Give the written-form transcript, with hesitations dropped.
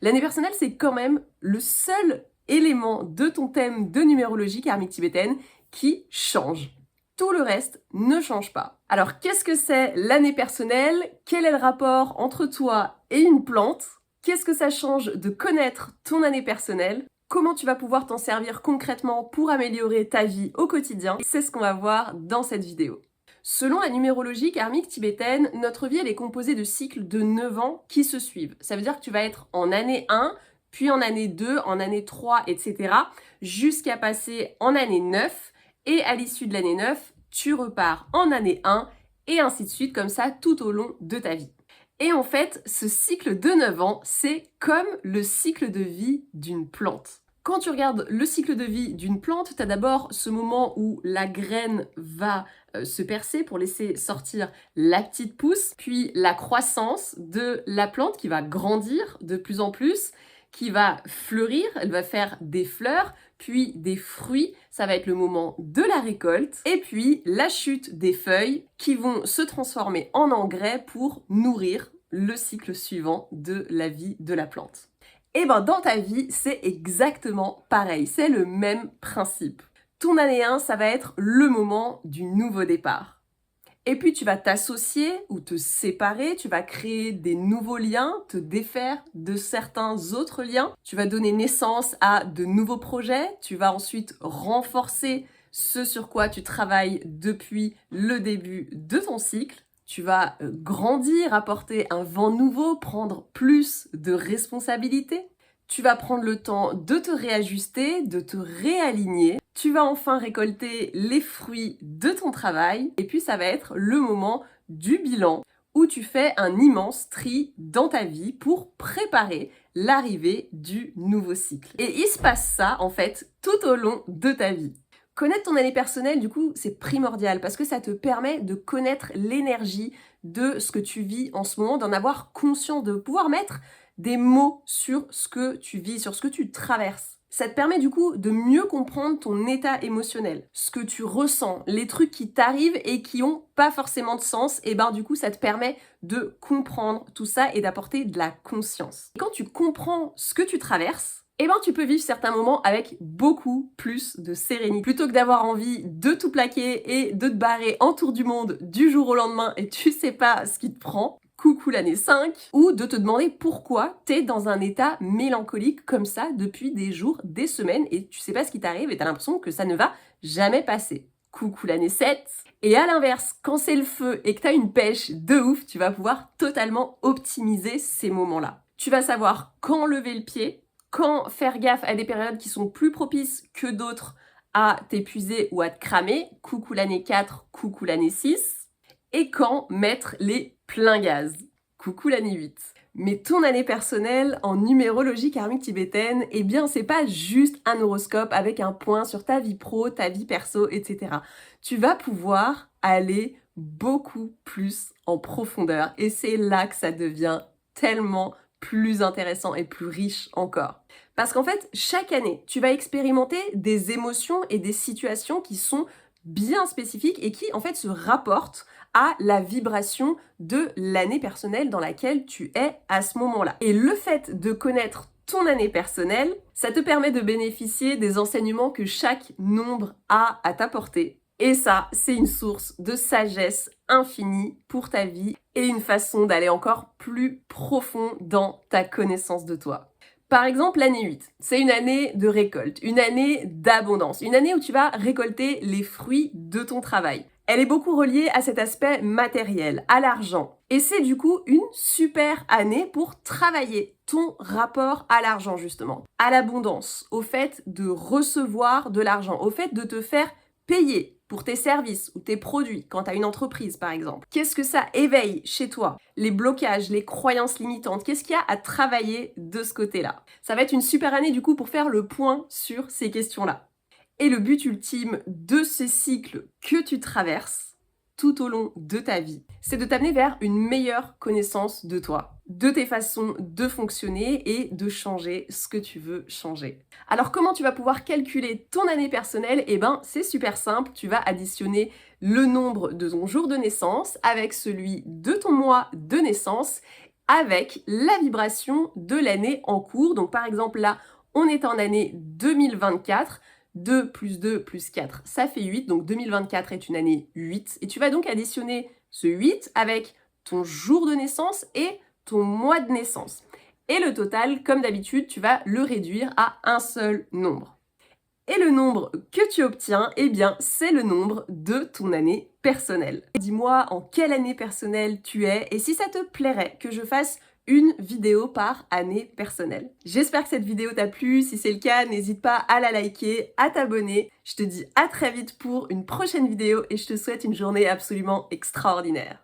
L'année personnelle, c'est quand même le seul élément de ton thème de numérologie karmique tibétaine qui change. Tout le reste ne change pas. Alors, qu'est-ce que c'est l'année personnelle? Quel est le rapport entre toi et une plante? Qu'est-ce que ça change de connaître ton année personnelle? Comment tu vas pouvoir t'en servir concrètement pour améliorer ta vie au quotidien? C'est ce qu'on va voir dans cette vidéo. Selon la numérologie karmique tibétaine, notre vie elle est composée de cycles de 9 ans qui se suivent. Ça veut dire que tu vas être en année 1, puis en année 2, en année 3, etc. jusqu'à passer en année 9. Et à l'issue de l'année 9, tu repars en année 1 et ainsi de suite, comme ça, tout au long de ta vie. Et en fait, ce cycle de 9 ans, c'est comme le cycle de vie d'une plante. Quand tu regardes le cycle de vie d'une plante, tu as d'abord ce moment où la graine va se percer pour laisser sortir la petite pousse, puis la croissance de la plante qui va grandir de plus en plus, qui va fleurir, elle va faire des fleurs, puis des fruits, ça va être le moment de la récolte, et puis la chute des feuilles qui vont se transformer en engrais pour nourrir le cycle suivant de la vie de la plante. Et ben dans ta vie, c'est exactement pareil, c'est le même principe. Ton année 1, ça va être le moment du nouveau départ. Et puis tu vas t'associer ou te séparer, tu vas créer des nouveaux liens, te défaire de certains autres liens. Tu vas donner naissance à de nouveaux projets, tu vas ensuite renforcer ce sur quoi tu travailles depuis le début de ton cycle. Tu vas grandir, apporter un vent nouveau, prendre plus de responsabilités. Tu vas prendre le temps de te réajuster, de te réaligner. Tu vas enfin récolter les fruits de ton travail. Et puis ça va être le moment du bilan où tu fais un immense tri dans ta vie pour préparer l'arrivée du nouveau cycle. Et il se passe ça, en fait, tout au long de ta vie. Connaître ton année personnelle, du coup, c'est primordial parce que ça te permet de connaître l'énergie de ce que tu vis en ce moment, d'en avoir conscience, de pouvoir mettre des mots sur ce que tu vis, sur ce que tu traverses. Ça te permet du coup de mieux comprendre ton état émotionnel, ce que tu ressens, les trucs qui t'arrivent et qui ont pas forcément de sens, et ben du coup ça te permet de comprendre tout ça et d'apporter de la conscience. Et quand tu comprends ce que tu traverses, eh ben tu peux vivre certains moments avec beaucoup plus de sérénité. Plutôt que d'avoir envie de tout plaquer et de te barrer en tour du monde du jour au lendemain et tu sais pas ce qui te prend, coucou l'année 5, ou de te demander pourquoi t'es dans un état mélancolique comme ça depuis des jours, des semaines et tu sais pas ce qui t'arrive et t'as l'impression que ça ne va jamais passer. Coucou l'année 7. Et à l'inverse, quand c'est le feu et que t'as une pêche de ouf, tu vas pouvoir totalement optimiser ces moments-là. Tu vas savoir quand lever le pied, quand faire gaffe à des périodes qui sont plus propices que d'autres à t'épuiser ou à te cramer, coucou l'année 4, coucou l'année 6, et quand mettre les pleins gaz, coucou l'année 8. Mais ton année personnelle en numérologie karmique tibétaine, eh bien c'est pas juste un horoscope avec un point sur ta vie pro, ta vie perso, etc. Tu vas pouvoir aller beaucoup plus en profondeur et c'est là que ça devient tellement plus intéressant et plus riche encore. Parce qu'en fait, chaque année, tu vas expérimenter des émotions et des situations qui sont bien spécifiques et qui en fait se rapportent à la vibration de l'année personnelle dans laquelle tu es à ce moment-là. Et le fait de connaître ton année personnelle, ça te permet de bénéficier des enseignements que chaque nombre a à t'apporter. Et ça, c'est une source de sagesse infinie pour ta vie et une façon d'aller encore plus profond dans ta connaissance de toi. Par exemple, l'année 8, c'est une année de récolte, une année d'abondance, une année où tu vas récolter les fruits de ton travail. Elle est beaucoup reliée à cet aspect matériel, à l'argent. Et c'est du coup une super année pour travailler ton rapport à l'argent justement, à l'abondance, au fait de recevoir de l'argent, au fait de te faire payer pour tes services ou tes produits quand tu as une entreprise par exemple. Qu'est-ce que ça éveille chez toi? Les blocages, les croyances limitantes, qu'est-ce qu'il y a à travailler de ce côté-là? Ça va être une super année du coup pour faire le point sur ces questions-là. Et le but ultime de ces cycles que tu traverses tout au long de ta vie, c'est de t'amener vers une meilleure connaissance de toi, de tes façons de fonctionner et de changer ce que tu veux changer. Alors comment tu vas pouvoir calculer ton année personnelle? Eh ben c'est super simple, tu vas additionner le nombre de ton jour de naissance avec celui de ton mois de naissance avec la vibration de l'année en cours. Donc par exemple là, on est en année 2024. 2 plus 2 plus 4, ça fait 8. Donc 2024 est une année 8. Et tu vas donc additionner ce 8 avec ton jour de naissance et ton mois de naissance. Et le total, comme d'habitude, tu vas le réduire à un seul nombre. Et le nombre que tu obtiens, eh bien, c'est le nombre de ton année personnelle. Dis-moi en quelle année personnelle tu es et si ça te plairait que je fasse une vidéo par année personnelle. J'espère que cette vidéo t'a plu. Si c'est le cas, n'hésite pas à la liker, à t'abonner. Je te dis à très vite pour une prochaine vidéo et je te souhaite une journée absolument extraordinaire.